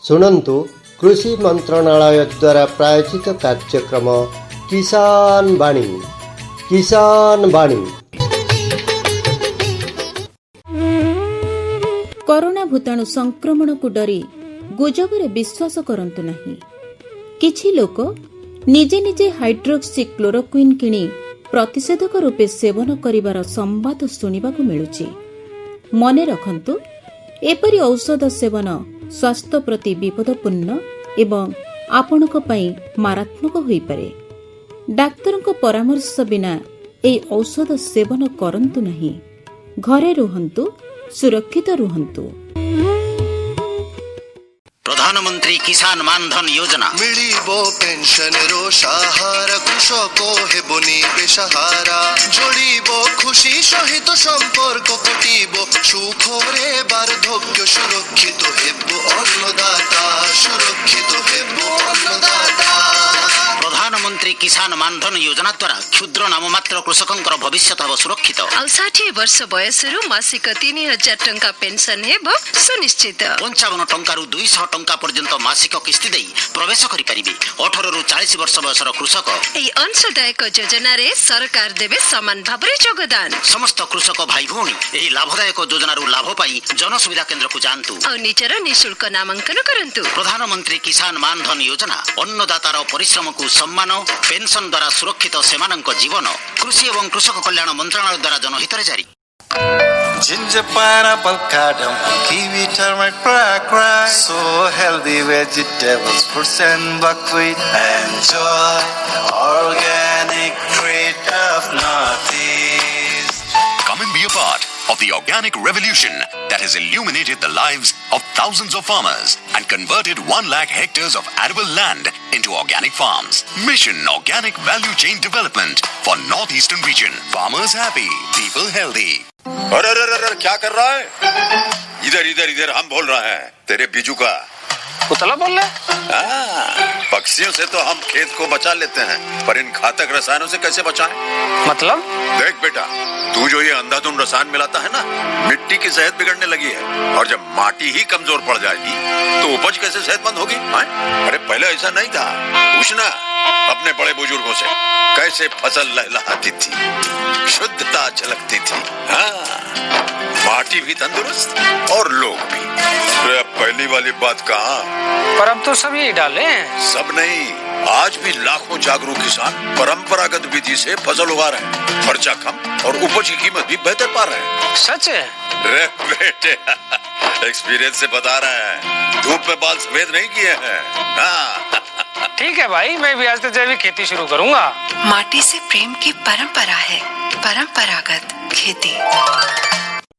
ଶୁଣନ୍ତୁ କୃଷି ମନ୍ତ୍ରଣାଳୟ ଦ୍ୱାରା ପ୍ରାୟୋଜିତ କାର୍ଯ୍ୟକ୍ରମ କିଷାନ ବାଣୀ। କିଷାନ ବାଣୀ। କରୋନା ଭୂତାଣୁ ସଂକ୍ରମଣକୁ ଡରି ଗୁଜବରେ ବିଶ୍ୱାସ କରନ୍ତୁ ନାହିଁ। କିଛି ଲୋକ ନିଜେ ନିଜେ ହାଇଡ୍ରୋକ୍ସି କ୍ଲୋରୋକ୍ୱିନ୍ କିଣି ପ୍ରତିଷେଧକ ରୂପେ ସେବନ କରିବାର ସମ୍ବାଦ ଶୁଣିବାକୁ ମିଳୁଛି। ମନେ ରଖନ୍ତୁ, ଏପରି ଔଷଧ ସେବନ ସ୍ୱାସ୍ଥ୍ୟ ପ୍ରତି ବିପଦପୂର୍ଣ୍ଣ ଏବଂ ଆପଣଙ୍କ ପାଇଁ ମାରାତ୍ମକ ହୋଇପାରେ। ଡାକ୍ତରଙ୍କ ପରାମର୍ଶ ବିନା ଏହି ଔଷଧ ସେବନ କରନ୍ତୁ ନାହିଁ। ଘରେ ରୁହନ୍ତୁ, ସୁରକ୍ଷିତ ରୁହନ୍ତୁ। प्रधानमंत्री किसान मानधन योजना मिलिबो पेंशनरो सहारा कृषको हेबोनी बेसहारा जोड़िबो खुशी सहित संपर्क कटिबो सुखरे बार्धक्य सुरक्षित हेबो अन्नदाता सुरक्षित हेबो अन्नदाता। प्रधानमंत्री किसान मानधन योजना द्वारा क्षुद्र नाममात्र कृषकंकर भविष्य हेबो सुरक्षित। 60 वर्ष बयसरु मासिक 3000 टंका पेंशन हेबो सुनिश्चित। 55 टंकारु 200 टंका पर्यंत मासिक किस्ती देई प्रवेश करि परिबे। 18 रु 40 वर्ष बयसर कृषक एई अंशदायक योजना रे सरकार देबे समान भाबरे योगदान। समस्त कृषक भाई भौणी एही लाभदायक योजना रु लाभ पाई जन सुविधा केंद्र को जानतु और निजर निशुल्क नामांकन करंतु। प्रधानमंत्री किसान मानधन योजना अन्नदातार परिश्रम को सम्मान पेंशन द्वारा सुरक्षित सेमानक जीवन कृषि एवं कृषक कल्याण मंत्रालय द्वारा जनहित रे जारी। Ginger, pineapple, cardamom, kiwi, turmeric, black rice. So healthy vegetables, fruits and buckwheat. Enjoy organic treat of Northeast. Come and be a part of the organic revolution that has illuminated the lives of thousands of farmers and converted 1 lakh hectares of arable land into organic farms. Mission Organic Value Chain Development for Northeastern region. Farmers happy, people healthy. अरे क्या कर रहा है? इधर इधर इधर हम बोल रहे हैं तेरे बीजू का कुतला बोल रहा है? पक्षियों से तो हम खेत को बचा लेते हैं, पर इन घातक रसायनों से कैसे बचाएं? मतलब? देख बेटा, तू जो ये अंधाधुंध रसायन मिलाता है ना, मिट्टी की सेहत बिगड़ने लगी है। और जब माटी ही कमजोर पड़ जाएगी तो उपज कैसे सेहतमंद होगी? अरे पहले ऐसा नहीं था। पूछना अपने बड़े बुजुर्गों से, कैसे फसल लहलहाती थी, शुद्धता झलकती थी। हाँ, माटी भी तंदुरुस्त और लोग भी। तो पहली वाली बात कहाँ? पर अब तो सब यही डाले हैं। सब नहीं, आज भी लाखों जागरूक किसान परंपरागत विधि से फसल उगा रहे हैं। खर्चा कम और उपज की कीमत भी बेहतर पा रहे हैं। सच है? रे बेटे, एक्सपीरियंस से बता रहे हैं, धूप में बाल सफेद नहीं किए हैं। हाँ। ठीक है भाई, मैं भी आज से जैविक खेती शुरू करूंगा। माटी से प्रेम की परंपरा है, परंपरागत खेती।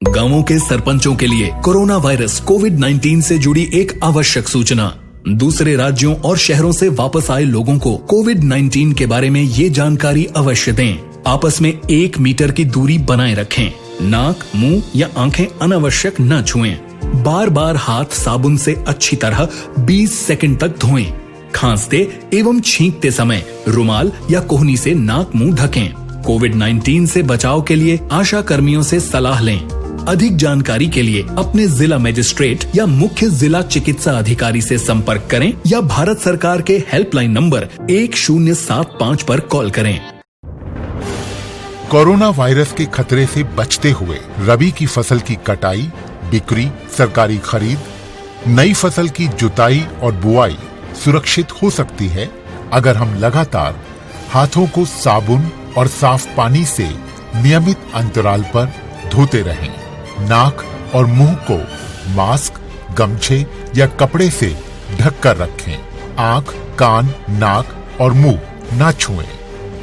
गांवों के सरपंचों के लिए कोरोना वायरस कोविड-19 से जुड़ी एक आवश्यक सूचना। दूसरे राज्यों और शहरों से वापस आए लोगों को कोविड-19 के बारे में ये जानकारी अवश्य दें। आपस में 1 मीटर की दूरी बनाए रखें। नाक, मुंह या आंखें अनावश्यक न छुएं। बार बार हाथ साबुन से अच्छी तरह 20 सेकंड तक धोएं। खांसते एवं छींकते समय रुमाल या कोहनी से नाक मुंह ढकें। कोविड-19 से बचाव के लिए आशा कर्मियों से सलाह लें। अधिक जानकारी के लिए अपने जिला मजिस्ट्रेट या मुख्य जिला चिकित्सा अधिकारी से संपर्क करें या भारत सरकार के हेल्पलाइन नंबर 1075 पर कॉल करें। कोरोना वायरस के खतरे से बचते हुए रबी की फसल की कटाई, बिक्री, सरकारी खरीद, नई फसल की जुताई और बुआई सुरक्षित हो सकती है अगर हम लगातार हाथों को साबुन और साफ पानी से नियमित अंतराल पर धोते रहें। नाक और मुंह को मास्क, गमछे या कपड़े से ढक कर रखें। आंख, कान, नाक और मुंह न छुएं।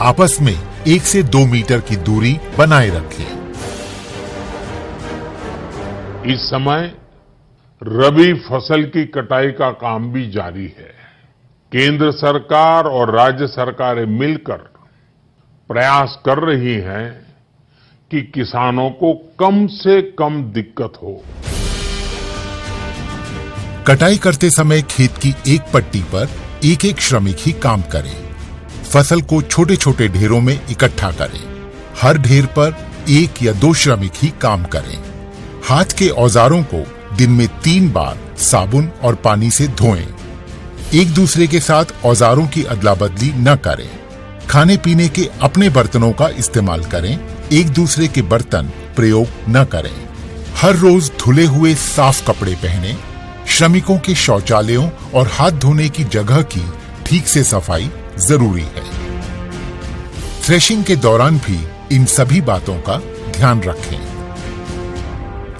आपस में 1 से 2 मीटर की दूरी बनाए रखें। इस समय रबी फसल की कटाई का काम भी जारी है। केंद्र सरकार और राज्य सरकारें मिलकर प्रयास कर रही हैं कि किसानों को कम से कम दिक्कत हो। कटाई करते समय खेत की एक पट्टी पर एक-एक श्रमिक ही काम करें। फसल को छोटे छोटे ढेरों में इकट्ठा करें। हर ढेर पर 1 या 2 श्रमिक ही काम करें। हाथ के औजारों को दिन में 3 बार साबुन और पानी से धोएं। एक दूसरे के साथ औजारों की अदला बदली न करें। खाने पीने के अपने बर्तनों का इस्तेमाल करें, एक दूसरे के बर्तन प्रयोग न करें। हर रोज धुले हुए साफ कपड़े पहनें। श्रमिकों के शौचालयों और हाथ धोने की जगह की ठीक से सफाई जरूरी है। थ्रेशिंग के दौरान भी इन सभी बातों का ध्यान रखें।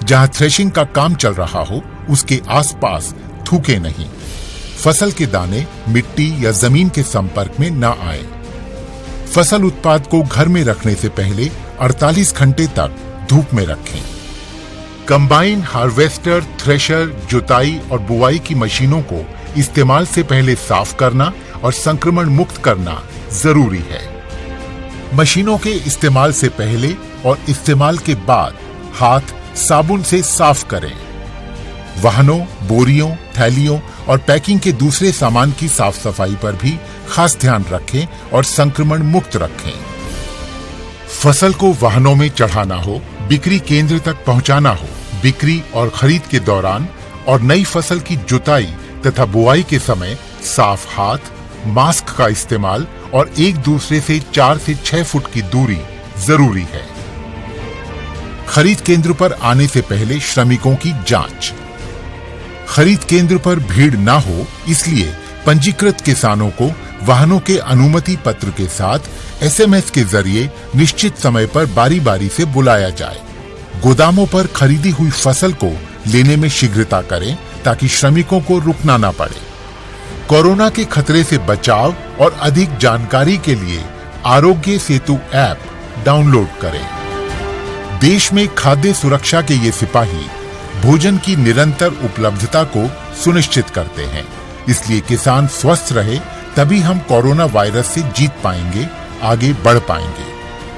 जहां थ्रेशिंग का काम चल रहा हो उसके आसपास थूके नहीं। फसल के दाने मिट्टी या जमीन के संपर्क में न आए। फसल उत्पाद को घर में रखने से पहले 48 घंटे तक धूप में रखें। कंबाइन, हार्वेस्टर, थ्रेशर, जुताई और बुआई की मशीनों को इस्तेमाल से पहले साफ करना और संक्रमण मुक्त करना जरूरी है। मशीनों के इस्तेमाल से पहले और इस्तेमाल के बाद हाथ साबुन से साफ करें। वाहनों, बोरियों, थैलियों और पैकिंग के दूसरे सामान की साफ सफाई पर भी खास ध्यान रखें और संक्रमण मुक्त रखें। फसल को वाहनों में चढ़ाना हो, बिक्री केंद्र तक पहुंचाना हो, बिक्री और खरीद के दौरान और नई फसल की जुताई तथा बुआई के समय साफ हाथ, मास्क का इस्तेमाल और एक दूसरे से 4 से 6 फुट की दूरी जरूरी है। खरीद केंद्र पर आने से पहले श्रमिकों की जांच। खरीद केंद्र पर भीड़ न हो इसलिए पंजीकृत किसानों को वाहनों के अनुमति पत्र के साथ SMS के जरिए निश्चित समय पर बारी बारी से बुलाया जाए। गोदामों पर खरीदी हुई फसल को लेने में शीघ्रता करें ताकि श्रमिकों को रुकना न पड़े। कोरोना के खतरे से बचाव और अधिक जानकारी के लिए आरोग्य सेतु ऐप डाउनलोड करें। देश में खाद्य सुरक्षा के ये सिपाही भोजन की निरंतर उपलब्धता को सुनिश्चित करते हैं। इसलिए किसान स्वस्थ रहे तभी हम कोरोना वायरस से जीत पाएंगे, आगे बढ़ पाएंगे।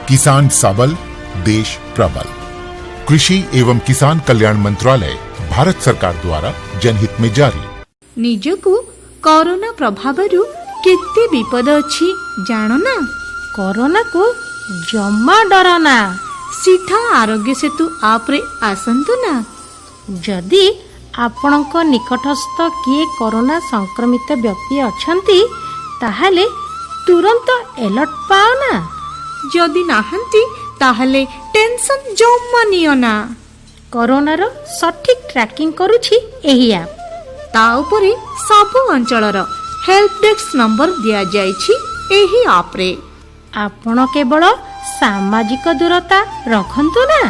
किसान सबल, देश प्रबल। कृषि एवं किसान कल्याण मंत्रालय, भारत सरकार द्वारा जनहित में जारी। निजकु कोरोना प्रभावरु केते विपद अछि जानो ना? कोरोना को जम्मा डरना। सीधा आरोग्य सेतु आप रे आसंतु ना। जदि आपणक निकटस्थ किए कोरोना संक्रमित व्यक्ति अछंती ताहाले तुरंत अलर्ट पाओ ना। जदि नाहंती ताहाले टेंशन जम्मा नियो ना। कोरोना रो सठिक ट्रैकिंग करूछि एही ऐप। ता उपरे सबु अंचलर हेल्प डेस्क नंबर दिया जायछि एही ऐप रे। आपण केवल सामाजिक दूरता रखंतु ना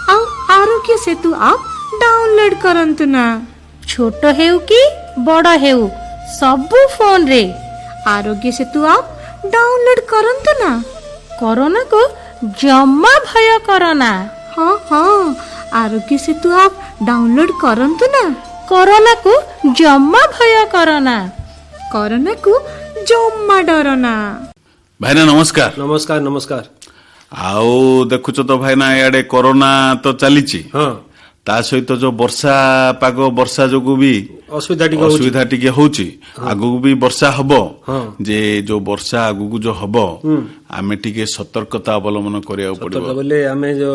आ आरोग्य सेतु ऐप डाउनलोड करंतु ना। छोट हेउ कि बड़ हेउ सबु फोन रे आरोग्य सेतु ऐप डाउनलोड करंतु ना। कोरोना को जम्मा भय करना। हाँ हाँ, आरोग्य सेतु ऐप डाउनलोड करंतु ना। कोरोना को जम्मा भय करना। कोरोना को जम्मा डरना। भाईना नमस्कार। नमस्कार नमस्कार। आओ देखुच तो भाईना याडे कोरोना तो चलीची। हाँ। ता सहित जो वर्षा पाग वर्षा जोगु भी असुविधा टिके होची। आगु भी वर्षा हबो। जे जो वर्षा आगु जो हबो आमे टिके सतर्कता अवलंबन करिया पड़िबो। बोले आमे जो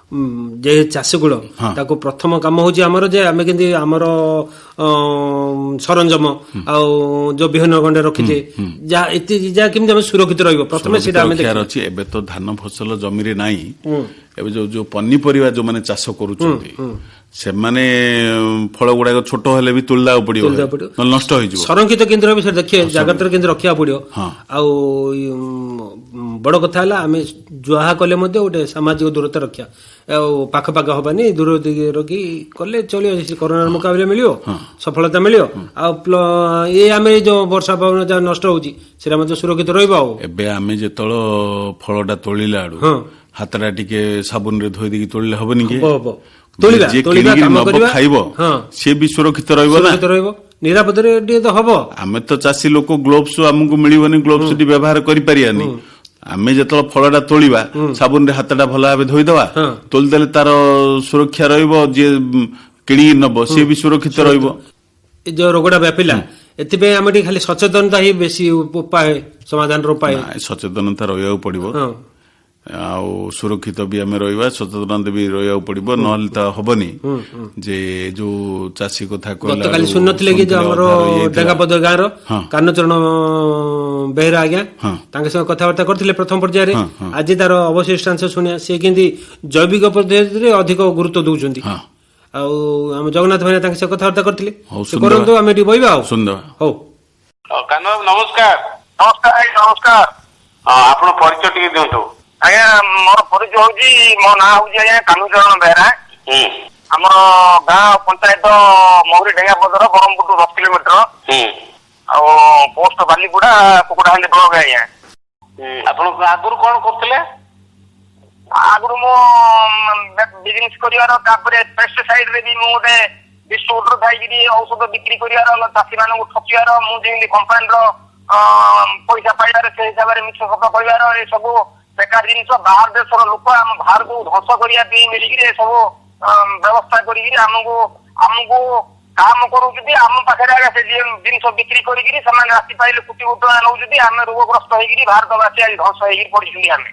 जे चाष गुड़ ताको प्रथम काम होची हमर जे आमे केंदी हमर सरंजम आ जो बिहन गंडे रखिजे जा इति जा केम हम सुरक्षित रहइबो प्रथम सेटा आमे देखिया अछि। एबे तो धान फसल जमी रे नाही। एबे जो पनीपरिया जो माने चाष करूछंती से माने फल गुडा छोट हेले भी तुलदा पड़ियो नष्ट होई जिवो। संरक्षित केंद्र भी से देखिए जागतर केंद्र रखिया पड़ियो। आ बड़ कथा हला आमे जुहा कले मध्ये ओटे सामाजिक दूरता रखिया पाख पाख हबानी दूर दिगे रखी कले चलियो कोरोना मुकाबले मिलियो सफलता मिलियो। आ ये आमे जो वर्षा पवन जा नष्ट होउची सेरा मध्ये सुरक्षित रहइबो। एबे आमे जेतळ फलटा तोलिला आडू हातटा टिके साबुन रे धोई दिकी तोलिले हबनी के तोलिला काम करबा खाइबो से भी सुरक्षित रहइबो ना। निरापद रे तो हबो। आमे तो चासी लोक ग्लोव्स हमकु मिलिबनी ग्लोव्स डी व्यवहार करि परियानी। आमे जेतळ फलटा तोलिबा साबुन रे हातटा भला भाबे धोई दवा तोल देले तार सुरक्षा रहइबो। जे किणी नबो से भी सुरक्षित रहइबो। ए जो रोगडा व्यापिला एतिबे आमे खाली सचेतनता ही बेसी उपाय समाधान रो उपाय। सचेतनता रहइबो पड़िबो। ଆଉ ସୁରକ୍ଷିତ ବି ଆମେ ରହିବା, ସଚେତନତା ବି ରହିବାକୁ ପଡିବ, ନହେଲେ ତ ହବନି। ଯେ ଯୋଉ ଚାଷୀ କଥା ଗତକାଲି ଶୁଣିନଥିଲେ କି ଯୋଉ ଆମର ଡେଙ୍ଗାପଦ ଗାଁର କାହ୍ନଚରଣ ବେହେରା ଆଜ୍ଞା ତାଙ୍କ ସହ କଥାବାର୍ତ୍ତା କରିଥିଲେ ପ୍ରଥମ ପର୍ଯ୍ୟାୟରେ। ଆଜି ତାର ଅବଶିଷ୍ଟାଂଶ ଶୁଣିବା, ସେ କେମିତି ଜୈବିକ ପଦ୍ଧତିରେ ଅଧିକ ଗୁରୁତ୍ୱ ଦଉଛନ୍ତି। ଆଉ ଆମ ଜଗନ୍ନାଥ ଭାଇନା ତାଙ୍କ ସହ କଥାବାର୍ତ୍ତା କରିଥିଲେ। କରନ୍ତୁ, ଆମେ ଟିକେ ବହିବା ଆଉ ହଉ। କାହ୍ନ ବାବୁ ନମସ୍କାର। ନମସ୍କାର ନମସ୍କାର। ଆପଣ ପରିଚୟ ଟିକେ ଦିଅନ୍ତୁ। ଆଜ୍ଞା ମୋର ପରିଚୟ ହଉଛି, ମୋ ନାଁ ହଉଛି ଆଜ୍ଞା କାହ୍ନଚରଣ ବେହେରା। ଆମର ଗାଁ ପଞ୍ଚାୟତ ମହୁରୀ ଡେଙ୍ଗାପଦର ବ୍ରହ୍ମପୁର 10 କିଲୋମିଟର। ଆଉ ପୋଷ୍ଟ ବାଲିଗୁଡା କୁକୁଡାହାଣ୍ଡି ବ୍ଲକ ଆଜ୍ଞା। ଆପଣ ଆଗରୁ କଣ କରୁଥିଲେ? ଆଗରୁ ମୁଁ ବିଜନେସ କରିବାର, ତାପରେ ପେଷ୍ଟିସାଇଡ ରେ ବି ମୁଁ ଗୋଟେ ଡିଷ୍ଟ୍ରିବ୍ୟୁଟର ଥାଇକିରି ଔଷଧ ବିକ୍ରି କରିବାର, ଚାଷୀ ମାନଙ୍କୁ ଠକିବାର, ମୁଁ ଯେମିତି କମ୍ପାନୀର ପଇସା ପାଇବାରେ ସେ ହିସାବରେ ମିଛ ସତ କହିବାର, ଏ ସବୁ ବେକାର ଜିନିଷ ବାହାର ଦେଶର ଲୋକ ଆମ ଭାରତକୁ ଧ୍ୱଂସ କରିବା ପାଇଁ ମିଳିକିରି ଏ ସବୁ ବ୍ୟବସ୍ଥା କରିକିରି ଆମକୁ କାମ କରୁଛନ୍ତି। ଆମ ପାଖରେ ଆଜ୍ଞା ସେ ଜିନିଷ ବିକ୍ରି କରିକିରି ସେମାନେ ରାତି ପାଇଲେ କୋଟି କୋଟି ଟଙ୍କା ନଉଛନ୍ତି। ଆମେ ରୋଗଗ୍ରସ୍ତ ହେଇକିରି ଭାରତବାସୀ ଆଜି ଧ୍ୱଂସ ହେଇକିରି ପଡିଛନ୍ତି। ଆମେ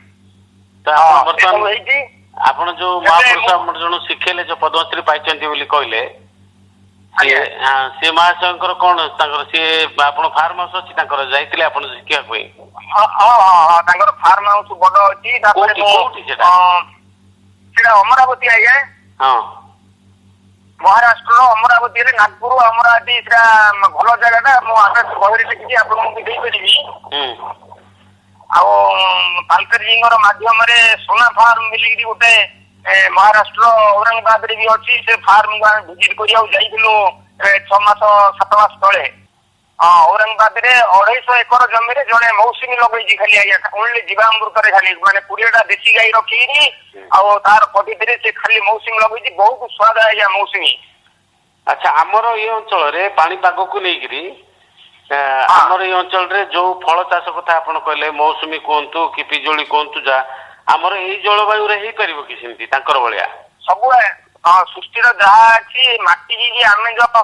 ହେଇଛି ଆପଣ ଯୋଉ ମହାପୁରୁଷ ଆମର ଜଣେ ଶିଖେଇଲେ, ଯୋଉ ପଦ୍ମଶ୍ରୀ ପାଇଛନ୍ତି ବୋଲି କହିଲେ, ସେ ମହାଶୟଙ୍କର କଣ ତାଙ୍କର ସିଏ ଆପଣ ଫାର୍ମ ହାଉସ ଅଛି ତାଙ୍କର, ଯାଇଥିଲେ ଆପଣ ଶିଖିବା ପାଇଁ? ହଁ ତାଙ୍କର ଫାର୍ମ ହାଉସ ବଡ ଅଛି। ତାପରେ ସେଟା ଅମରାବତୀ ଆଜ୍ଞା। ମହାରାଷ୍ଟ୍ରର ଅମରାବତୀରେ, ନାଗପୁର ଅମରାବତୀ, ସେଟା ଭଲ ଜାଗାଟା। ମୁଁ ଆଡ୍ରେସ ବହିରେ ଲେଖିକି ଆପଣଙ୍କୁ ଦେଇପାରିବି। ଆଉ ପାଲକରଜୀଙ୍କର ମାଧ୍ୟମରେ ସୋନା ଫାର୍ମ ମିଳିକିରି ଗୋଟେ ମହାରାଷ୍ଟ୍ର ଔରଙ୍ଗାବାଦରେ ବି ଅଛି। ସେ ଫାର୍ମକୁ ଆମେ ଭିଜିଟ କରିବାକୁ ଯାଇଥିଲୁ 6 ମାସ 7 ମାସ ତଳେ। ଔରଙ୍ଗାବାଦରେ 250 ଏକର ଜମିରେ ଜଣେ ମୌସୁମୀ ଲଗେଇଛି ଖାଲି ଆଜ୍ଞା, ଓନ୍ଲି ଜୀବାମୃତରେ ଖାଲି, ମାନେ 20ଟା ଦେଶୀ ଗାଈ ରଖିକିରି ଆଉ ତାର ପଦ୍ଧତିରେ ସେ ଖାଲି ମୌସୁମୀ ଲଗେଇଛି। ବହୁତ ସ୍ୱାଦ ଆଜ୍ଞା ମୌସୁମୀ। ଆଚ୍ଛା, ଆମର ଏଇ ଅଞ୍ଚଳରେ ପାଣିପାଗକୁ ନେଇକିରି ଆମର ଏଇ ଅଞ୍ଚଳରେ ଯୋଉ ଫଳ ଚାଷ କଥା ଆପଣ କହିଲେ, ମୌସୁମୀ କୁହନ୍ତୁ କି ପିଜୁଳି କୁହନ୍ତୁ, ଯା ଆମର ଏଇ ଜଳବାୟୁରେ ହେଇପାରିବ କି ସେମିତି ତାଙ୍କର ଭଳିଆ? ସବୁ ସୃଷ୍ଟିର ଯାହା ଅଛି, ମାଟିକି ଆମେ ଯୋଉ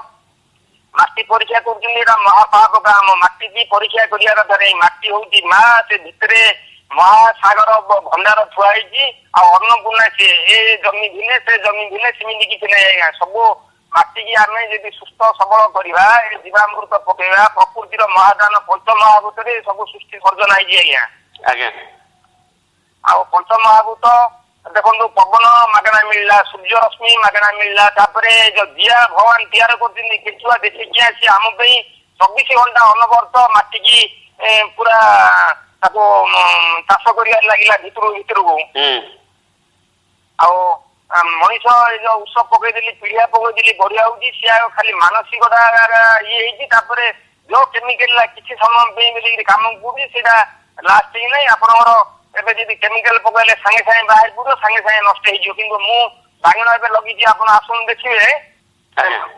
ମାଟି ପରୀକ୍ଷା କରୁଛନ୍ତି, ଏଇଟା ମହାପାପ କାମ। ମାଟିକି ପରୀକ୍ଷା କରିବା କଥା। ଏଇ ମାଟି ହଉଛି ମା, ସେ ଭିତରେ ମହାସାଗର ଭଣ୍ଡାର ଥୁଆ ହେଇଛି। ଆଉ ଅନ୍ନପୂର୍ଣ୍ଣା ସିଏ, ଏ ଜମି ଭିନେ ସେ ଜମି ଭିନେ ସେମିତି କିଛି ନାହିଁ ଆଜ୍ଞା। ସବୁ ମାଟିକି ଆମେ ଯଦି ସୁସ୍ଥ ସବଳ କରିବା, ଏ ଜୀବାମୃତ ପକେଇବା, ପ୍ରକୃତିର ମହାଦାନ ପଞ୍ଚମହାଭୂତରେ ସବୁ ସୃଷ୍ଟି ସର୍ଜନା ହେଇଛି ଆଜ୍ଞା। ଆଜ୍ଞା। ଆଉ ପଞ୍ଚମହାଭୂତ ଦେଖନ୍ତୁ, ପବନ ମାଗଣା ମିଳିଲା, ସୂର୍ଯ୍ୟ ରଶ୍ମି ମାଗଣା ମିଳିଲା, ତାପରେ ଯୋଉ ଜିଆ ଭଗବାନ ତିଆର କରୁଛନ୍ତି କେଞ୍ଚୁଆ ଦେଖିକି ଆସି ଆମ ପାଇଁ 24 ଘଣ୍ଟା ଅନବର୍ତ ମାଟିକି ପୁରା ତାକୁ ଚାଷ କରିବାରେ ଲାଗିଲା ଭିତରକୁ। ଆଉ ମଣିଷ ଏ ଯୋଉ ଉଷ ପକେଇଦେଲି, ପିଢିଆ ପକେଇଦେଲି, ବଢିଆ ହଉଛି। ସିଏ ଖାଲି ମାନସିକତା ଇଏ ହେଇଛି। ତାପରେ ଯୋଉ କେମିକାଲ କିଛି ସମୟ ପାଇଁ ମିଳିକିରି କାମ କରୁଛି, ସେଇଟା ଲାଷ୍ଟିଂ ନାହିଁ। ଆପଣଙ୍କର ଏବେ ଯଦି କେମିକାଲ ପକେଇଲେ ସାଙ୍ଗେ ସାଙ୍ଗେ ବାହାରି ପଡିବ, ସାଙ୍ଗେ ସାଙ୍ଗେ ନଷ୍ଟ ହେଇଯିବ। କିନ୍ତୁ ମୁଁ ବାଇଗଣ ଏବେ ଲଗେଇଛି, ଆପଣ ଆସନ୍ତୁ ଦେଖିବେ।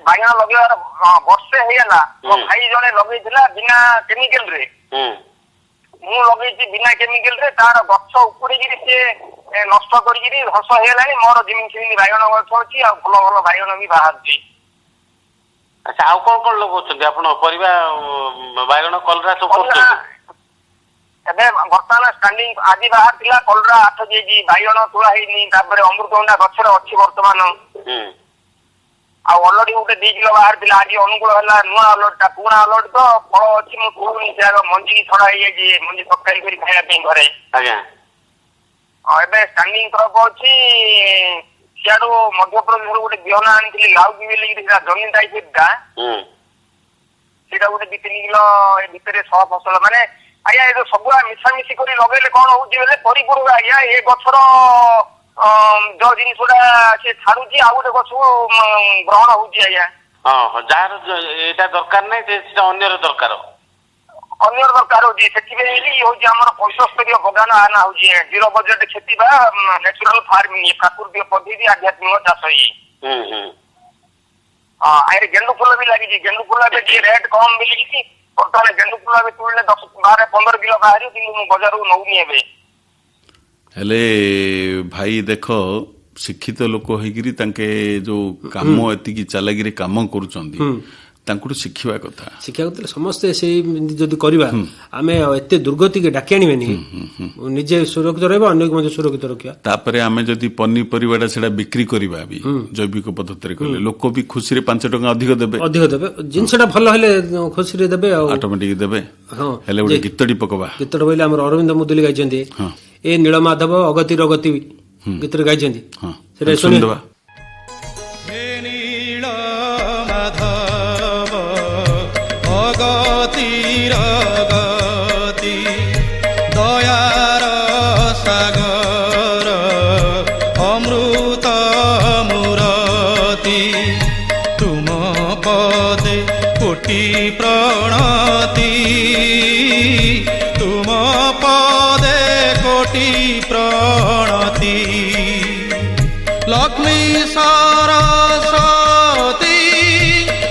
ବାଇଗଣ ଲଗେଇବାର ବର୍ଷେ ହେଇଗଲା। ମୋ ଭାଇ ଜଣେ ଲଗେଇଥିଲା ବିନା କେମିକାଲ ରେ, ମୁଁ ଲଗେଇଛି ବିନା କେମିକାଲ ରେ। ତାର ଗଛ ଉପୁଡିକିରି ସିଏ ନଷ୍ଟ କରିକିରି ଧ୍ୱଂସ ହେଇଗଲାଣି। ମୋର ଯେମିତି ସେମିତି ବାଇଗଣ ଗଛ ଅଛି, ଆଉ ଭଲ ଭଲ ବାଇଗଣ ବି ବାହାରୁଛି। ଆଚ୍ଛା, ଆଉ କଣ କଣ ଲଗାଉଛନ୍ତି ଆପଣ? ପରିବା, ବାଇଗଣ, କଲରା ସବୁ କରୁଛନ୍ତି? ଏବେ ବର୍ତ୍ତମାନ ଷ୍ଟାଣ୍ଡିଂ ଆଜି ବାହାରିଥିଲା କଲରା 8 କେଜି, ବାଇଗଣ ତୋଳା ହେଇନି। ତାପରେ ଅମୃତଭଣ୍ଡା ଗଛରେ ଅଛି ବର୍ତ୍ତମାନ। ଆଉ ଅଲଡି ଗୋଟେ 2 କିଲୋ ବାହାରିଥିଲା, ଆଜି ଅନୁକୂଳ ହେଲା ନୂଆ ଅଲଡିଟା। ପୁରୁଣା ଅଲଡି ତ ଫଳ ଅଛି, ମୁଁ କହୁନି, ସେ ମଞ୍ଜିକି ଛଡା ହେଇଯାଇଛି, ମଞ୍ଜି ତରକାରୀ କରି ଖାଇବା ପାଇଁ ଘରେ। ଆଜ୍ଞା। ଏବେ ଷ୍ଟାଣ୍ଡିଂ କ୍ରପ ଅଛି। ସିଆଡୁ ମଧ୍ୟପ୍ରଦେଶରୁ ଗୋଟେ ବିହନ ଆଣିଥିଲି, ଲାଉକି ବୋଲିକିରି, ସେଟା ଜମି ଟାଇପଟା। ସେଇଟା ଗୋଟେ 2-3 କିଲୋ ଏ ଭିତରେ ସହ ଫସଲ। ମାନେ ଆଜ୍ଞା, ଏ ଯୋଉ ସବୁ ମିଶାମିଶି କରି ଲଗେଇଲେ କଣ ହଉଛି ବୋଲେ ପରିପୂର୍ବ ଆଜ୍ଞା। ଏ ଗଛର ଯୋଉ ଜିନିଷଟା ସେ ଛାଡୁଛି, ଆଉ ଗୋଟେ ଗଛକୁ ଗ୍ରହଣ ହଉଛି ଆଜ୍ଞା। ଯାହାର ଏଇଟା ଦରକାର ନାହିଁ, ସେଟା ଅନ୍ୟର ଦରକାର ହଉଛି। ସେଥିପାଇଁ ହଉଛି ଆମର 75 ବଗାନ ଆନା ହଉଛି। 0 ବଜେଟ କ୍ଷତି ବା ନ୍ୟାଚୁରାଲ ଫାର୍ମିଂ, ପ୍ରାକୃତିକ ପଦ୍ଧତି, ଆଧ୍ୟାତ୍ମିକ ଚାଷ। ଗେଣ୍ଡୁ ଫୁଲ ବି ଲାଗିଛି। ଗେଣ୍ଡୁ ଫୁଲ ଏବେ ଟିକେ ରେଟ୍ କମ ମିଳିଛି। ବର୍ତ୍ତମାନ ଗେଣ୍ଡୁ ଫୁଲ ଏବେ ତୁଳିଲେ 10-12-15 କିଲୋ ବାହାରିବ, କିନ୍ତୁ ମୁଁ ବଜାରକୁ ନଉନି ଏବେ। ହେଲେ ଭାଇ ଦେଖ, ଶିକ୍ଷିତ ଲୋକ ହେଇକିରି ତାଙ୍କେ ଯୋଉ କାମ ଏତିକି ଚାଲାକିରେ କାମ କରୁଛନ୍ତି, ତାଙ୍କଠୁ ଶିଖିବା କଥା ସମସ୍ତେ ସେଇ ଯଦି କରିବା ଆମେ ଏତେ ଦୁର୍ଗତିକି ଡାକି ଆଣିବେନି ନିଜେ ସୁରକ୍ଷିତ ରହିବା ଅନ୍ୟକୁ ମଧ୍ୟ ସୁରକ୍ଷିତ ରଖିବା। ତାପରେ ଆମେ ଯଦି ପନିପରିବାଟା ସେଟା ବିକ୍ରି କରିବା ବି ଜୈବିକ ପଦ୍ଧତିରେ କଲେ ଲୋକ ବି ଖୁସିରେ 5 ଟଙ୍କା ଅଧିକ ଦେବେ ଜିନିଷଟା ଭଲ ହେଲେ ଖୁସିରେ ଦେବେ ଆଉ ଅଟୋମେଟିକ ଦେବେ। ହେଲେ ଗୋଟେ ଗୀତଟି ପକବା ଗୀତଟା ବୋଇଲେ ଆମର ଅରବିନ୍ଦ ମୁଦୁଲି ଗାଇଛନ୍ତି ଏ ନୀଳମାଧବ ଅଗତିର ଗତି ଗୀତରେ ଗାଇଛନ୍ତି ସେଟା ଶୁଣିଦେବା। प्रणति तुम पदे कोटि प्रणति लक्ष्मी सरस्वती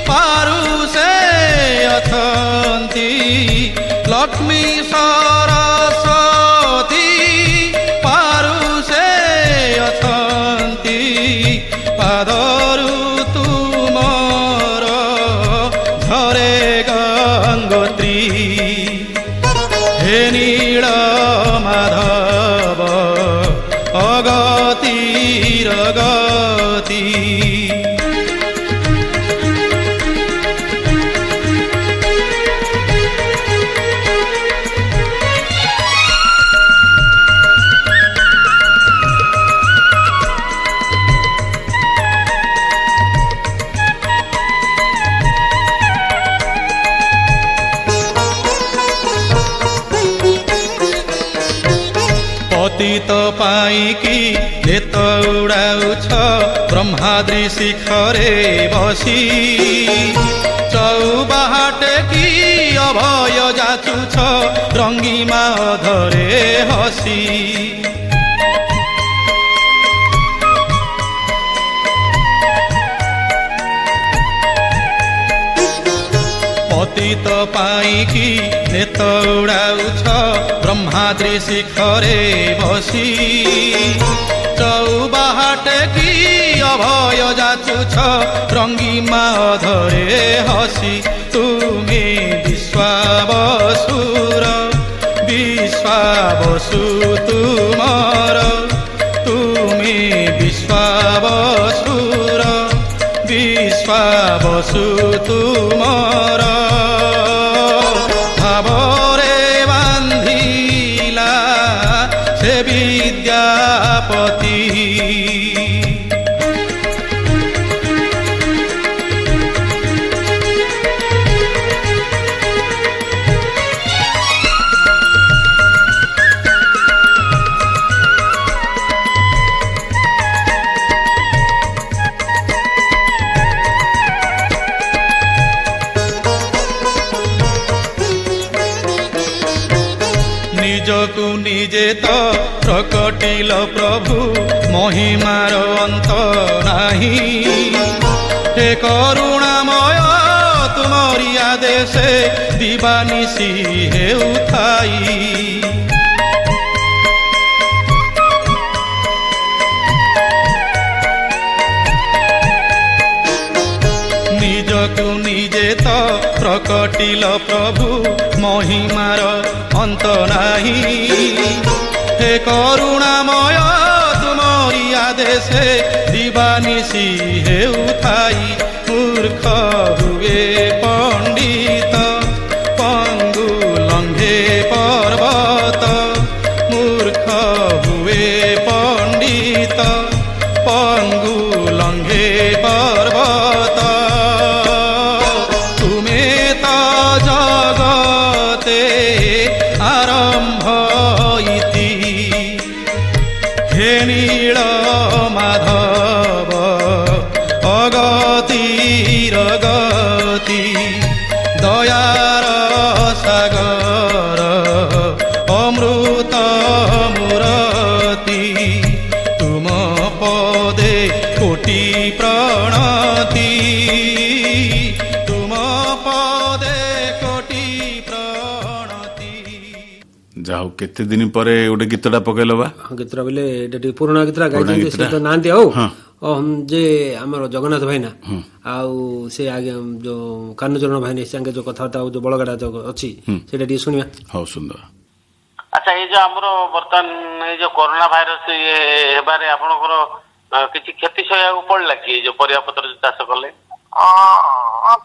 पारुषे अछन्ति लक्ष्मी सरस्वती पारुषे अछन्ति पादरु हे नील माधव अगतिर गति पतित पाइकी नेत उडाउँछ ब्रह्माद्री शिखरे बसी चौबाटेकी अभय जाचु छ रङ्गीमा धरे हसी पतित पाइकी नेत उडाउँछ ब्रह्माद्री शिखरे बसी चौबाटेकी अभय जाचु छ रङ्गीमा धरे हसी तुमे विश्वावसुर विश्वावसु तुमर तुमे विश्वावसुर विश्वावसु तुमर भावरे बांधिला से विद्यापति ନିଜକୁ ନିଜେ ତ ପ୍ରକଟିଲ ପ୍ରଭୁ ମହିମାର ଅନ୍ତ ନାହିଁ ହେ କରୁଣାମୟ ତୁମରି ଆଦେଶେ ଦିବାନିଶି ହେଉଥାଇ ନିଜକୁ ନିଜେ ତ ପ୍ରକଟିଲ ପ୍ରଭୁ ମହିମାର ଅନ୍ତ ନାହିଁ ହେ କରୁଣାମୟ ତୁମରି ଆଦେଶେ ଦିବାନିଶି ହେଉଥାଇ ମୂର୍ଖ ହୁଏ ପଣ୍ଡିତ ପଙ୍ଗୁ ଲଙ୍ଘେ ପର୍ବତ ମୂର୍ଖ ହୁଏ ପଣ୍ଡିତ ପଙ୍ଗୁ ଲଙ୍ଘେ ପର୍ବତ ତୁମେ ତ ଜଗତେ आरंभ इति हे नील माधव अगतिर गति दयार सागर अमृत मूर्ति तुम पदे कोटि प्रणति तुम पदे कोटि ଯାଉ କେତେ ଦିନ ପରେ ଗୋଟେ ଗୀତଟା ପକେଇଲ ବା ଗୀତଟା ବୋଲେ ଏଟା ଟିକେ ପୁରୁଣା ଗୀତଟା ଗାଇଛନ୍ତି ସେ ତ ନାହାନ୍ତି ଆଉ ଯେ ଆମର ଜଗନ୍ନାଥ ଭାଇନା ଆଉ ସେ ଆଜ୍ଞା ଯୋଉ କାହ୍ନୁଚରଣ ଭାଇନା ସାଙ୍ଗେ ଯୋଉ କଥାବାର୍ତ୍ତା ଯୋଉ ବଳଗାଟା ଯୋଉ ଅଛି ସେଇଟା ଟିକେ ଶୁଣିବା। ହଉ ସୁନ୍ଦର। ଆଚ୍ଛା, ଏଇ ଯୋଉ ଆମର ବର୍ତ୍ତମାନ ଏଇ ଯୋଉ କରୋନା ଭାଇରସ ଇଏ ହେବାରେ ଆପଣଙ୍କର କିଛି କ୍ଷତି ସହିବାକୁ ପଡିଲା କି ଏଇ ଯୋଉ ପରିବା ପତ୍ର ଚାଷ କଲେ?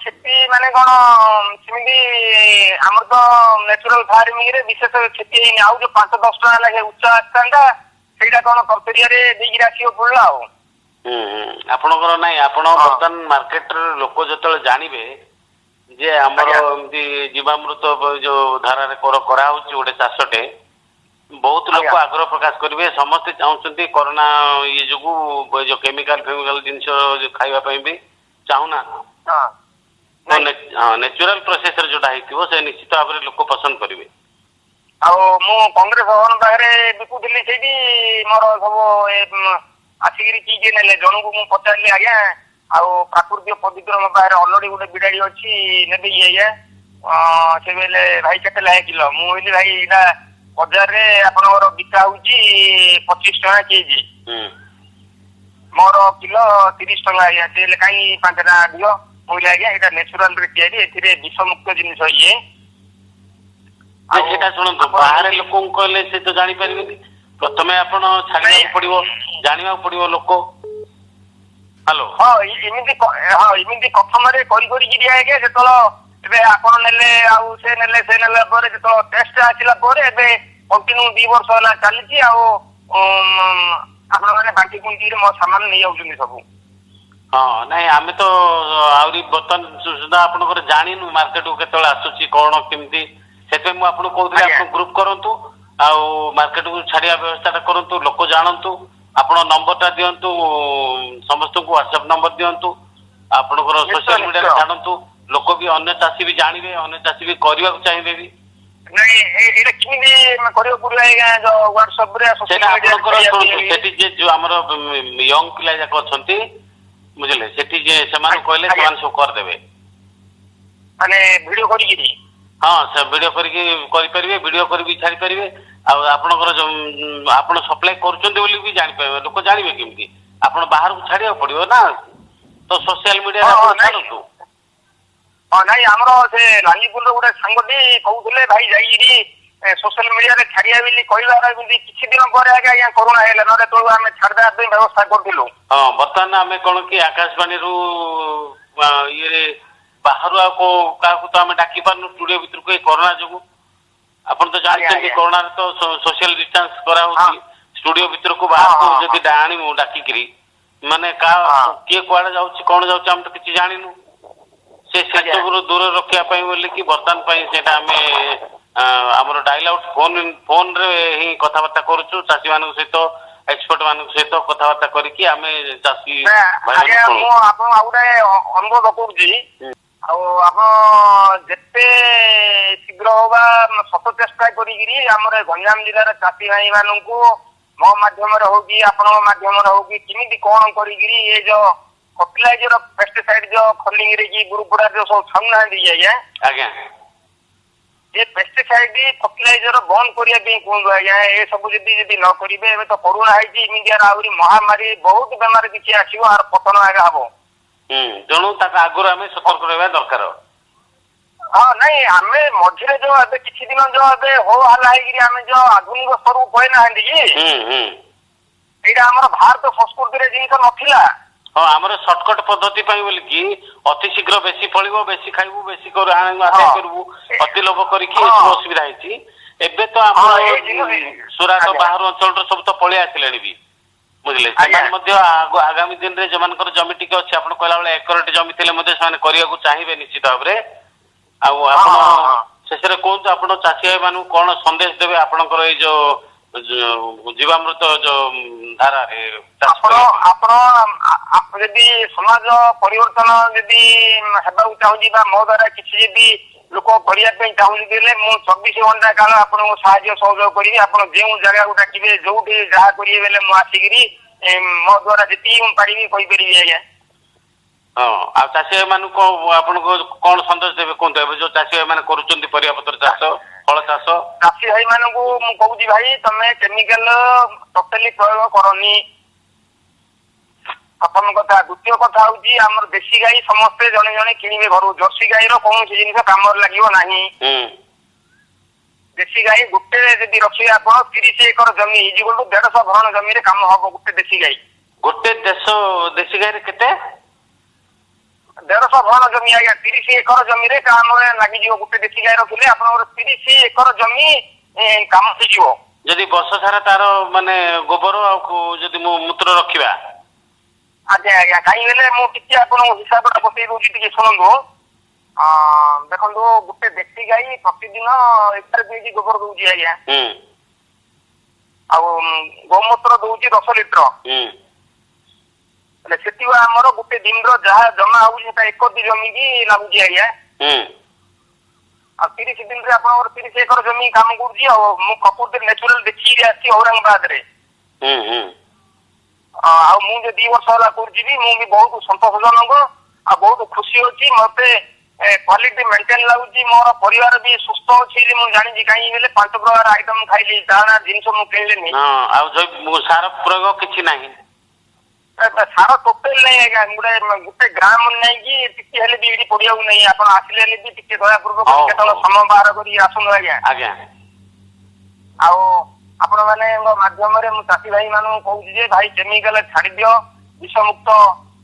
କ୍ଷତି ମାନେ କଣ ସେମିତି ଆମର ତ ନ୍ୟାଚୁରାଲ ଫାର୍ମିଂ ରେ ବିଶେଷ କ୍ଷତି ହେଇନି। ଆଉ ଯୋଉ 5-10 ଟଙ୍କା ଲାଗେ ଉଚ୍ଚ ଆସିଥାନ୍ତା ସେଇଟା କଣ ତରତରିଆରେ ଦେଇକି ଆସିବାକୁ ପଡିଲା ଆଉ। ଆପଣଙ୍କର ନାଇଁ, ଆପଣ ବର୍ତ୍ତମାନ ମାର୍କେଟରେ ଲୋକ ଯେତେବେଳେ ଜାଣିବେ ଯେ ଆମର ଏମିତି ଜୀବାମୃତ ଯୋଉ ଧାରାରେ କରାହଉଛି ଗୋଟେ ଚାଷଟେ, ବହୁତ ଲୋକ ଆଗ୍ରହ ପ୍ରକାଶ କରିବେ। ସମସ୍ତେ ଚାହୁଁଛନ୍ତି କରୋନା ଇଏ ଯୋଗୁ ଯୋଉ କେମିକାଲ ଜିନିଷ ଖାଇବା ପାଇଁ ବି ଚାହୁଁନା। ନ୍ୟାଚୁରାଲ ପ୍ରୋସେସରେ ଯୋଉଟା ହେଇଥିବ ସେ ନିଶ୍ଚିତ ଭାବରେ ଲୋକ ପସନ୍ଦ କରିବେ। ଆଉ ମୁଁ କଂଗ୍ରେସ ଭବନ ପାଖରେ ବିକୁଥିଲି, ସେଇଠି ମୋର ସବୁ ଆସିକିରି କିଏ ନେଲେ, ଜଣଙ୍କୁ ମୁଁ ପଚାରିଲି ଆଜ୍ଞା ଆଉ ପ୍ରାକୃତିକ ପବିତ୍ର ମୋ ପାଖରେ ଅଲରେଡି ଗୋଟେ ବିଡାଡି ଅଛି ନେବି କି ଆଜ୍ଞା? ସେ କହିଲେ ଭାଇ କେତେ ଲେଖା କିଲୋ? ମୁଁ କହିଲି ଭାଇ ଏଇଟା ବଜାରରେ ଆପଣଙ୍କର ବିକା ହଉଛି 25 ଟଙ୍କା କେଜି, ମୋର କିଲୋ 30 ଟଙ୍କା ଆଜ୍ଞା। ସେ ହେଲେ କାହିଁ 5 ଟଙ୍କା ଦିଅ? ମୁଁ କହିଲି ଆଜ୍ଞା ଏଇଟା ନ୍ୟାଚୁରାଲ ରେ ତିଆରି, ଏଥିରେ ବିଷମୁକ୍ତ ଜିନିଷ ଇଏ। ସେଟା ଶୁଣନ୍ତୁ, ବାହାରେ ଲୋକଙ୍କୁ କହିଲେ ସେ ତ ଜାଣିପାରିବେନି। ପ୍ରଥମେ ଆପଣ ଛାଡିବାକୁ ପଡିବ, ଜାଣିବାକୁ ପଡିବ ଲୋକ। ହ୍ୟାଲୋ। ଏମିତି ପ୍ରଥମରେ କରିକିରି ଆଜ୍ଞା ଯେତେବେଳେ ଏବେ ଆପଣ ନେଲେ ଆଉ ସେ ନେଲା ପରେ ଯେତେବେଳେ ଟେଷ୍ଟ ଆସିଲା ପରେ ଏବେ କଣ୍ଟିନ୍ୟୁ 2 ବର୍ଷ ହେଲା ଚାଲିଛି। ଆଉ ଆପଣ ମାନେ ବାଣ୍ଟି କୁଣ୍ଟିରେ ମୋ ସାମାନ ନେଇଯାଉଛନ୍ତି ସବୁ। ନାଇଁ ଆମେ ତ ଆହୁରି ବର୍ତ୍ତମାନ ସୁଦ୍ଧା ଆପଣଙ୍କର ଜାଣିନୁ ମାର୍କେଟକୁ କେତେବେଳେ ଆସୁଛି କଣ କେମିତି। ସେଥିପାଇଁ ମୁଁ ଆପଣଙ୍କୁ କହୁଥିଲି ଆପଣ ଗ୍ରୁପ କରନ୍ତୁ ଆଉ ମାର୍କେଟକୁ ଛାଡିବା ବ୍ୟବସ୍ଥାଟା କରନ୍ତୁ, ଲୋକ ଜାଣନ୍ତୁ। ଆପଣ ନମ୍ବରଟା ଦିଅନ୍ତୁ ସମସ୍ତଙ୍କୁ, ହ୍ୱାଟ୍ସଆପ ନମ୍ବର ଦିଅନ୍ତୁ, ଆପଣଙ୍କର ସୋସିଆଲ ମିଡିଆରେ ଛାଡନ୍ତୁ। ଲୋକ ବି ଅନ୍ୟ ଚାଷୀ ବି ଜାଣିବେ, ଅନ୍ୟ ଚାଷୀ ବି କରିବାକୁ ଚାହିଁବେ ବି। ନାଇଁ ଏଇଟା କେମିତି କରିବାକୁ ପଡିବ ଆଜ୍ଞା? ଯୋଉ ହ୍ୱାଟ୍ସଆପ ରେ ସେଇଟା ଆପଣଙ୍କର ସେଠି ଯେ ଯୋଉ ଆମର ୟଙ୍ଗ ପିଲା ଯାକ ଅଛନ୍ତି ବୁଝିଲେ, ସେଠି ଯେ ସେମାନଙ୍କୁ କହିଲେ ସେମାନେ ସବୁ କରିଦେବେ। ମାନେ ଭିଡିଓ କରିକିରି? ସେ ଭିଡିଓ କରିକି କରିପାରିବେ, ଭିଡିଓ କରିକି ଛାଡି ପାରିବେ। ଆଉ ଆପଣଙ୍କର ଆପଣ ସପ୍ଲାଏ କରୁଛନ୍ତି ବୋଲି ବି ଜାଣିପାରିବେ, ଲୋକ ଜାଣିବେ କେମିତି? ଆପଣ ବାହାରକୁ ଛାଡିବାକୁ ପଡିବ ନା, ତ ସୋସିଆଲ ମିଡିଆରେ ଆପଣ ଛାଡନ୍ତୁ। ନାଇଁ ଆମର ସେ ଲାଲିପୁରର ଗୋଟେ ସାଙ୍ଗଟି କହୁଥିଲେ ଭାଇ ଯାଇକିରି ସୋସିଆଲ ମିଡିଆରେ ଛାଡିବା ବୋଲି କହିବାର, କିଛି ଦିନ ପରେ ଆଜ୍ଞା କରୋନା ହେଇଗଲା, ନହେଲେ ତେଣୁ ଆମେ ଛାଡିଦେବା ପାଇଁ ବ୍ୟବସ୍ଥା କରିଥିଲୁ। ବର୍ତ୍ତମାନ ଆମେ କଣ କି ଆକାଶବାଣୀରୁ ଇଏରେ ବାହାରୁ ଆଉ କାହାକୁ ତ ଆମେ ଡାକି ପାରୁନୁ ଷ୍ଟୁଡିଓ ଭିତରକୁ ଏଇ କରୋନା ଯୋଗୁ। ଆପଣ ତ ଜାଣିଛନ୍ତି କରୋନାରେ ତ ସୋସିଆଲ ଡିଷ୍ଟାନ୍ସ କରାହଉଛି। ଷ୍ଟୁଡିଓ ଭିତରକୁ ବାହାରକୁ ଯଦି ଆଣିବୁ ଡାକିକିରି, ମାନେ କିଏ କୁଆଡେ ଯାଉଛି କଣ ଯାଉଛି ଆମେ ତ କିଛି ଜାଣିନୁ। ସେସବୁରୁ ଦୂର ରଖିବା ପାଇଁ ବୋଲିକି ବର୍ତ୍ତମାନ ପାଇଁ ସେଇଟା ଆମେ ଆମର ଡାଇଲ ଆଉଟ୍ ଫୋନରେ ହିଁ କଥାବାର୍ତ୍ତା କରୁଛୁ ଚାଷୀ ମାନଙ୍କ ସହିତ, ଏକ୍ସପର୍ଟ ମାନଙ୍କ ସହିତ କଥାବାର୍ତ୍ତା କରିକି ଆମେ ଚାଷୀ ଆଜ୍ଞା ମୁଁ ଆପଣ ଆଉ ଗୋଟେ ଅନୁରୋଧ କରୁଛି, ଆଉ ଆପଣ ଯେତେ ଶୀଘ୍ର ହବା ସତ ଚେଷ୍ଟା କରିକିରି ଆମର ଗଞ୍ଜାମ ଜିଲ୍ଲାର ଚାଷୀ ଭାଇ ମାନଙ୍କୁ ମୋ ମାଧ୍ୟମରେ ହଉ କି ଆପଣଙ୍କ ମାଧ୍ୟମରେ ହଉ କି କେମିତି କଣ କରିକିରି ଏ ଯୋଉ ଫର୍ଟିଲାଇଜର ପେଷ୍ଟିସାଇଡ ଯୋଉ ଖଲିଂ ରେ କି ଗ୍ରୁପ ଯୋଉ ସବୁ ଛାଣୁନାହାନ୍ତି ଆଜ୍ଞା ये पेस्टिसाइड फर्टिलाइजर बंद करने कहूँ आज्ञा ये सब जब न करेंगे एवं तो कोरोना है आहरी महामारी बहुत बेमार किसी आसो आर पतन आगे हम तेणु आगुरी आम सतर्क रहा दरकार। हाँ नाई आम मझे जो किसी दिन जो हो हल्ला आम जो आधुनिक स्तर को पड़े ना यहाँ आम भारत संस्कृति जिन नाला हाँ आमर सर्टकट पद्धति बोलिकी अति शीघ्र बेसी फल बेसी खाइबू बेसी करू अति लोभ करके असुविधा होती एबे तो सुराट बाहर अंचल सब तो पलि आसिले भी बुझे आगामी दिन में जो जमी टी अच्छे आप कहला बेले एकरटे जमी थे चाहिए निश्चित भाव में शेष कहतु आप चाषी भाई मान कौन संदेश देवे आपंकर जो जीवामृत जो धारा समाज परिवर्तन जदि चाहूँगी मो द्वारा किसी लोक करने चाहूँगी मुझे 24 घंटा काल आपको साहय सहयोग करी आप जो जगह को डाके जो जहाँ करेंगे बेले मुझे आसिक मो द्वारा जी पारि कहीपरि आज्ञा। हाँ आ चाषी भाई मान कौन संदेश देवे कहते हैं जो चाषी भाई मैंने करपत्र चाष फल चाष चाषी भाई मान कहूँ भाई तुम केमिकल टोटाली प्रयोग करनी प्रथम कथा द्वितीय कथा हूँ आम देशी गाई समस्ते जड़े जड़े किणवे घर जर्सी गाई कौन जिन कम लगे ना देशी गाई गोटे जब रखिए आप 30 एकर जमी इज 150 भरण जमी कम हम गोटे देशी गाई गोटे देशी गाई केते 150 भरण जमी आज्ञा 30 एकर जमी काम लगे गोटे देशी गाई रखिले आप 30 एकर जमी काम हो जदि वर्ष सारा तार माने गोबर जदि मूत्र रखिबा आज्ञा आज्ञा कहीं मुझे आप हिसाब बतई दूसरी शुणु देखो गोटे देशी गाई प्रतिदिन 1 केजी गोबर दौर आज्ञा गोमूत्र दौर 10 लिटर से आमर गोटे दिन जहाँ जमा होता 1 जमी की लगुच आज्ञा 30 दिन में आप 30 एकर जमी काम कर प्रकृति नेचुराल देखिए आसी औरंगाबाद मुझे 2 वर्ष है कर बहुत संतोषजनक आ बहुत खुशी अच्छी मत क्वालिटी मेंटेन लगुच मोर परिवार भी सुस्थ अच्छी मुझे जानी कहीं 5 प्रकार आइटम खाइली जिनस मुझे सार प्रयोग किसी ना सार टोटाल नहीं आज्ञा गोटे ग्राम नहीं कि भी पड़िया नहीं आप आसिले भी टे दयापूर्वक केतल समय बाहर कर आसनु आज्ञा आपण मैंने माध्यम चाषी भाई मान कहूँ भाई केमिकल छाड़ दियो विषमुक्त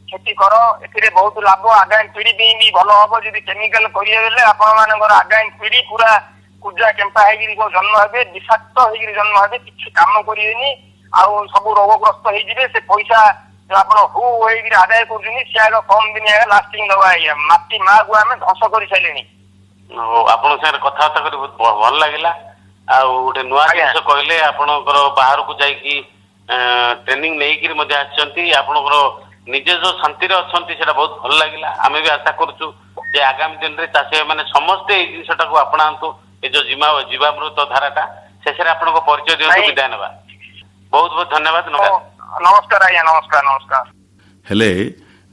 खेती कर ए बहुत लाभ आगामी पीढ़ी भी भल हम जब केमिकल करेंगे आपण मान आगामी पीढ़ी पूरा पूजा केम्पा हो जन्म हे विषाक्त हो जन्म हे कि कम करेनि आउ सब रोगग्रस्त हो से पैसा जो आप आदाय कर कम दिन लास्टिंग दबा माटी माँ को आम ध्वंस कर सारे आपन साथ कथबार्ता कर बहुत भल लगे गोटे नुआ जिन कहले आपणकर बाहर को जाइकी ट्रेनिंग नहीं आपणकर निजे जो शांति अच्छा बहुत भल लगे आम भी आशा करुचु आगामी दिन में चाषी मैंने समस्ते जिनटा को अपनातु ये जो जीवामृत धाराटा शेष आप परिचय दिखाई विदाय ना बहुत बहुत धन्यवाद नमस्कार आज्ञा नमस्कार नमस्कार हेले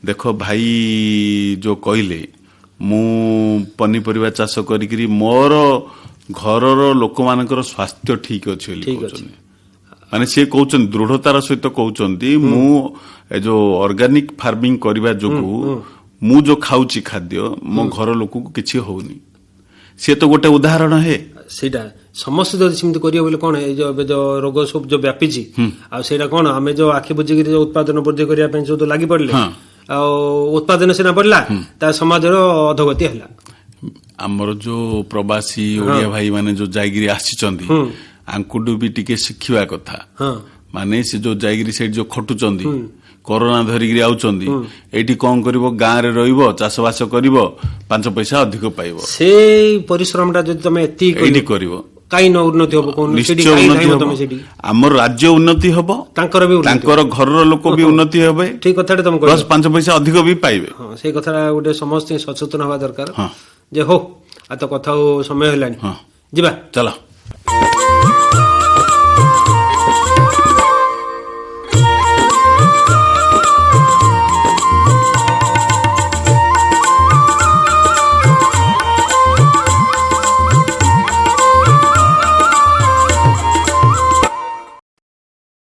देखो भाई जो कहले मु पनीपरिया चाष करी मोर घरर लोक मानकर स्वास्थ्य ठीक अच्छे माने सी कहते दृढ़तार सहित कहते मु जो ऑर्गेनिक फार्मिंग करबा जोगु मु जो खाऊची खाद्य मो घर लोक को किछि होउनी सी तो गोटे उदाहरण है सेटा समस्त जब सेमती करियो बोले कोन ए जो रोग सब जो व्यापीची आ सेटा कोन हमें जो आखि बुझी जो उत्पादन वृद्धि करिया पे जो लागि पड़ले आ उत्पादन सेना पड़ला ता समाज रो अधोगति हला हमर जो प्रवासी ओडिया भाई माने जो जायगिरी आसीचंदी आंकुडू भी टिके शिखिवा कथा माने से जो जायगिरी से जो खटुचंदी कोरोना धरिकी आउचंदी एठी कोन करबो गां रे रहिबो चाषबास करबो 5 पैसा अधिक पाइबो से परिश्रमटा जदि तमे एती करबो काई न उन्नति होबो कोन सेठी काई नहीं तमे सेठी हमर राज्य उन्नति होबो तांकर भी तांकर घरर लोक भी उन्नति हेबे ठीक कथाटे तम प्लस 5 पैसा अधिक भी पाइबे हां से कथा गोटे समस्त सचेतन हवा दरकार जे हो आ तो कथा समय हलानी जीवा चलो।